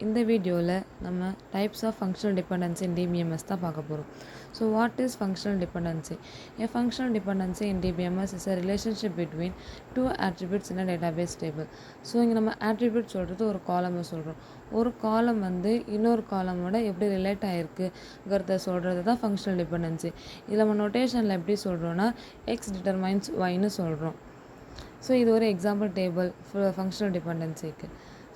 இந்த வீடியோவில் நம்ம types of functional dependency in DBMS தான் பார்க்க போகிறோம். So what is functional dependency? A functional dependency in DBMS is a relationship between two attributes in a database table. So இங்கே நம்ம attribute சொல்கிறது ஒரு காலமை சொல்கிறோம். ஒரு காலம் வந்து இன்னொரு காலமோட எப்படி ரிலேட் ஆகிருக்குங்கிறத சொல்கிறது தான் ஃபங்க்ஷனல் டிபெண்டன்சி. இதில் நம்ம நோட்டேஷனில் எப்படி சொல்கிறோன்னா எக்ஸ் டிட்டர்மைன்ஸ் ஒய்னு சொல்கிறோம். ஸோ இது ஒரு எக்ஸாம்பிள் டேபிள் ஃபங்க்ஷனல் டிபெண்டன்சிக்கு.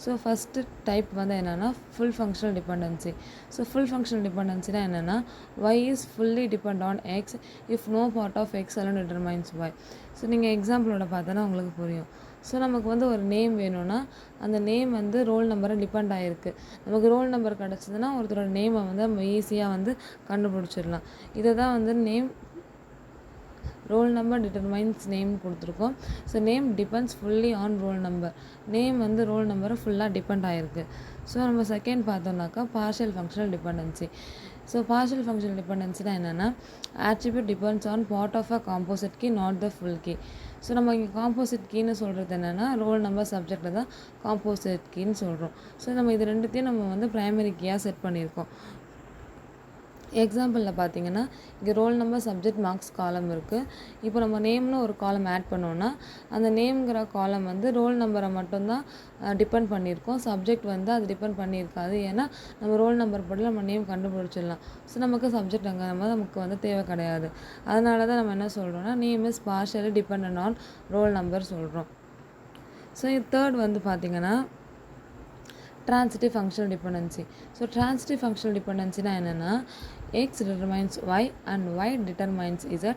ஸோ ஃபஸ்ட்டு டைப் வந்து என்னென்னா full functional dependency. So full functional டிபெண்டன்சினா என்னென்னா Y is fully depend on X if no part of X alone determines Y. So நீங்கள் எக்ஸாம்பிளோட பார்த்தோன்னா உங்களுக்கு புரியும். ஸோ நமக்கு வந்து ஒரு நேம் வேணும்னா அந்த நேம் வந்து ரோல் நம்பரை டிபெண்ட் ஆகிருக்கு. நமக்கு ரோல் நம்பர் கிடச்சிதுன்னா ஒருத்தரோட நேமை வந்து நம்ம ஈஸியாக வந்து கண்டுபிடிச்சிடலாம். இதை தான் வந்து name roll number determines name கொடுத்துருக்கோம். So name depends fully on roll number. Name வந்து ரோல் நம்பரை ஃபுல்லாக டிபெண்ட் ஆகிருக்கு. ஸோ நம்ம செகண்ட் பார்த்தோம்னாக்கா partial functional dependency. So partial functional டிபெண்டன்சினா என்னென்னா attribute depends on part of a composite key not the full key. So நம்ம இங்கே காம்போசிட் கீன்னு சொல்கிறது என்னென்னா ரோல் நம்பர் சப்ஜெக்டில் தான் காம்போசிட் கீன்னு சொல்கிறோம். ஸோ நம்ம இது ரெண்டுத்தையும் நம்ம வந்து ப்ரைமரி கீயாக செட் பண்ணியிருக்கோம். எக்ஸாம்பிளில் பார்த்தீங்கன்னா இங்கே ரோல் நம்பர் சப்ஜெக்ட் மார்க்ஸ் காலம் இருக்குது. இப்போ நம்ம நேம்னு ஒரு காலம் ஆட் பண்ணோன்னா அந்த நேம்ங்கிற காலம் வந்து ரோல் நம்பரை மட்டும்தான் டிபெண்ட் பண்ணியிருக்கோம். சப்ஜெக்ட் வந்து அது டிபெண்ட் பண்ணியிருக்காது. ஏன்னா நம்ம ரோல் நம்பர் போட்டு நம்ம நேம் கண்டுபிடிச்சிடலாம். ஸோ நமக்கு சப்ஜெக்ட் அங்கே நமக்கு வந்து தேவை கிடையாது. அதனால தான் நம்ம என்ன சொல்கிறோன்னா name is partially depend on roll number சொல்கிறோம். ஸோ தேர்ட் வந்து பார்த்திங்கன்னா transitive functional dependency. So transitive functional dependencyனா என்னென்னா x determines y and y determines z,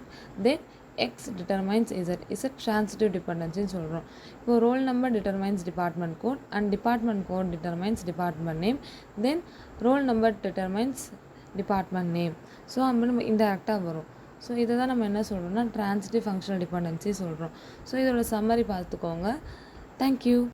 then x determines z is a transitive dependency சொல்கிறோம். இப்போ roll number determines department code and department code determines department name, then roll number determines department name. So அப்படி நம்ம இன்டெரக்டாக வரும். So இதை தான் நம்ம என்ன சொல்கிறோம்னா transitive functional dependency சொல்கிறோம். ஸோ இதோட சம்மரி பார்த்துக்கோங்க. தேங்க்யூ.